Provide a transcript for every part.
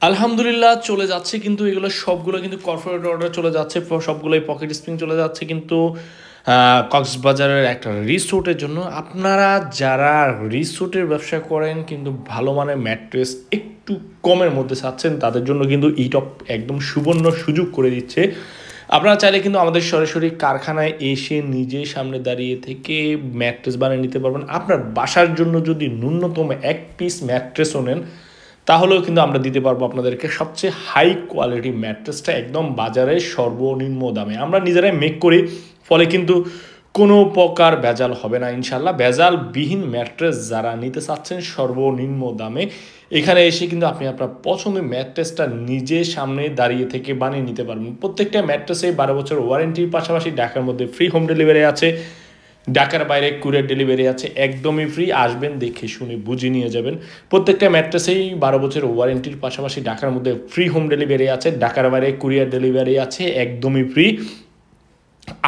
আলহামদুলিল্লাহ চলে যাচ্ছে, কিন্তু এগুলো সবগুলো কিন্তু কর্পোরেট অর্ডার চলে যাচ্ছে, সবগুলোই পকেট স্প্রিং চলে যাচ্ছে কিন্তু কক্সবাজারের একটা রিসোর্টের জন্য। আপনারা যারা রিসোর্টের ব্যবসা করেন কিন্তু ভালো মানের ম্যাট্রেস একটু কমের মধ্যে চাচ্ছেন, তাদের জন্য কিন্তু ইটপ একদম সুবর্ণ সুযোগ করে দিচ্ছে। আপনারা চাইলে কিন্তু আমাদের সরাসরি কারখানায় এসে নিজে সামনে দাঁড়িয়ে থেকে ম্যাট্রেস বানিয়ে নিতে পারবেন। আপনার বাসার জন্য যদি ন্যূনতম এক পিস ম্যাট্রেসও নেন, তাহলেও কিন্তু আমরা দিতে পারবো আপনাদেরকে সবচেয়ে হাই কোয়ালিটি ম্যাট্রেসটা একদম বাজারের সর্বনিম্ন দামে। আমরা নিজেরাই মেক করি, ফলে কিন্তু কোনো প্রকার ভেজাল হবে না ইনশাল্লাহ। ভেজালবিহীন ম্যাট্রেস যারা নিতে চাচ্ছেন সর্বনিম্ন দামে, এখানে এসে কিন্তু আপনি আপনার পছন্দের ম্যাট্রেসটা নিজে সামনে দাঁড়িয়ে থেকে বানিয়ে নিতে পারবেন। প্রত্যেকটা ম্যাট্রেসে 12 বছর ওয়ারেন্টির পাশাপাশি ঢাকার মধ্যে ফ্রি হোম ডেলিভারি আছে, ঢাকার বাইরে কুরিয়ার ডেলিভারি আছে, একদমই ফ্রি। আসবেন, দেখে শুনে বুঝে নিয়ে যাবেন। প্রত্যেকটা ম্যাট্রেসেই 12 বছর ওয়ারেন্টির পাশাপাশি ঢাকার মধ্যে ফ্রি হোম ডেলিভারি আছে, ঢাকার বাইরে কুরিয়ার ডেলিভারি আছে, একদমই ফ্রি।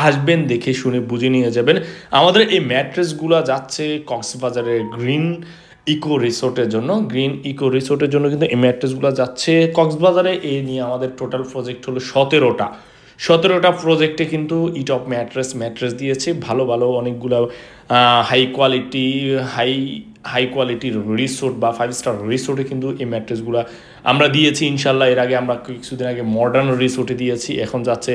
আসবেন, দেখে শুনে বুঝে নিয়ে যাবেন। আমাদের এই ম্যাট্রেসগুলো যাচ্ছে কক্সবাজারের গ্রিন ইকো রিসোর্টের জন্য। গ্রিন ইকো রিসোর্টের জন্য কিন্তু এই ম্যাট্রেসগুলো যাচ্ছে কক্সবাজারে। এই নিয়ে আমাদের টোটাল প্রজেক্ট হলো 17টা প্রজেক্টে কিন্তু ইটপ ম্যাট্রেস দিয়েছে। ভালো ভালো অনেকগুলো হাই কোয়ালিটির রিসোর্ট বা 5 স্টার রিসোর্টে কিন্তু এই ম্যাট্রেসগুলো আমরা দিয়েছি ইনশাল্লাহ। এর আগে আমরা কিছুদিন আগে মডার্ন রিসোর্টে দিয়েছি, এখন যাচ্ছে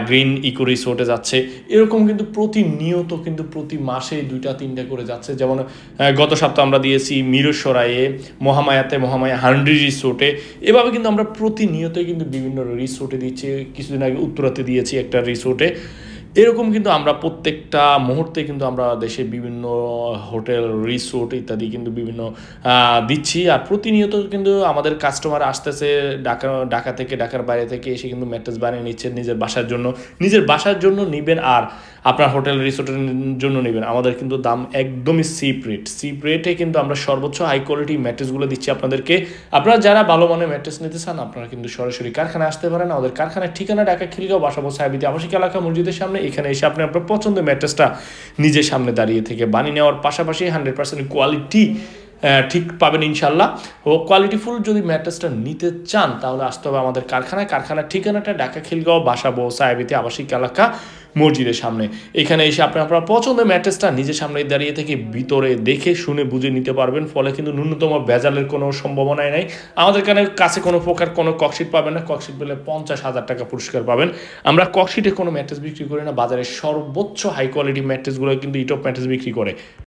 গ্রিন ইকো রিসোর্টে যাচ্ছে। এরকম কিন্তু প্রতিনিয়ত কিন্তু প্রতি মাসে 2-3টা করে যাচ্ছে। যেমন গত সপ্তাহ আমরা দিয়েছি মিরসরাইয়ে, মহামায়া 100 রিসোর্টে। এভাবে কিন্তু আমরা প্রতিনিয়তই কিন্তু বিভিন্ন রিসোর্টে দিচ্ছি। কিছুদিন আগে উত্তরাতে দিয়েছি একটা রিসোর্টে। এরকম কিন্তু আমরা প্রত্যেকটা মুহূর্তে কিন্তু আমরা দেশে বিভিন্ন হোটেল, রিসোর্ট ইত্যাদি কিন্তু বিভিন্ন দিচ্ছি। আর প্রতিনিয়ত কিন্তু আমাদের কাস্টমার আসতেছে ঢাকা থেকে, ঢাকার বাইরে থেকে এসে কিন্তু ম্যাট্রেস বানিয়ে নিচ্ছেন নিজের বাসার জন্য নেবেন, আর আপনার হোটেল রিসোর্টের জন্য নেবেন। আমাদের কিন্তু দাম একদমই চিপ রেটে কিন্তু আমরা সর্বোচ্চ হাই কোয়ালিটি ম্যাট্রেসগুলো দিচ্ছি আপনাদেরকে। আপনারা যারা ভালো মানের ম্যাট্রেস নিতে চান, আপনারা কিন্তু সরাসরি কারখানায় আসতে পারেন। আমাদের কারখানার ঠিকানা ঢাকা খিলগাঁও বাসাবো সাহেবিতে আবাসিক এলাকা মসজিদের সামনে। এখানে এসে আপনি আপনার পছন্দের ম্যাট্রেসটা নিজের সামনে দাঁড়িয়ে থেকে বানিয়ে নেওয়ার পাশাপাশি 100% কোয়ালিটি ঠিক পাবেন ইনশাল্লাহ। ও কোয়ালিটিফুল যদি ম্যাট্রেসটা নিতে চান, তাহলে আসতে হবে আমাদের কারখানার ঠিকানাটা ঢাকা খিলগাঁও বাসাবো সাহেবিতে আবাসিক এলাকা মসজিদের সামনে। এখানে এসে আপনি আপনার পছন্দের ম্যাট্রেসটা নিজের সামনে দাঁড়িয়ে থেকে ভিতরে দেখে শুনে বুঝে নিতে পারবেন। ফলে কিন্তু ন্যূনতম ভেজালের কোনো সম্ভাবনাই নাই। আমাদের কাছে কোনো প্রকার কোনো ককশিট পাবেন না। ককশিট পেলে 50,000 টাকা পুরস্কার পাবেন। আমরা ককশিটে কোনো ম্যাট্রেস বিক্রি করি না। বাজারের সর্বোচ্চ হাই কোয়ালিটি ম্যাট্রেসগুলো কিন্তু ইটপ ম্যাট্রেস বিক্রি করে।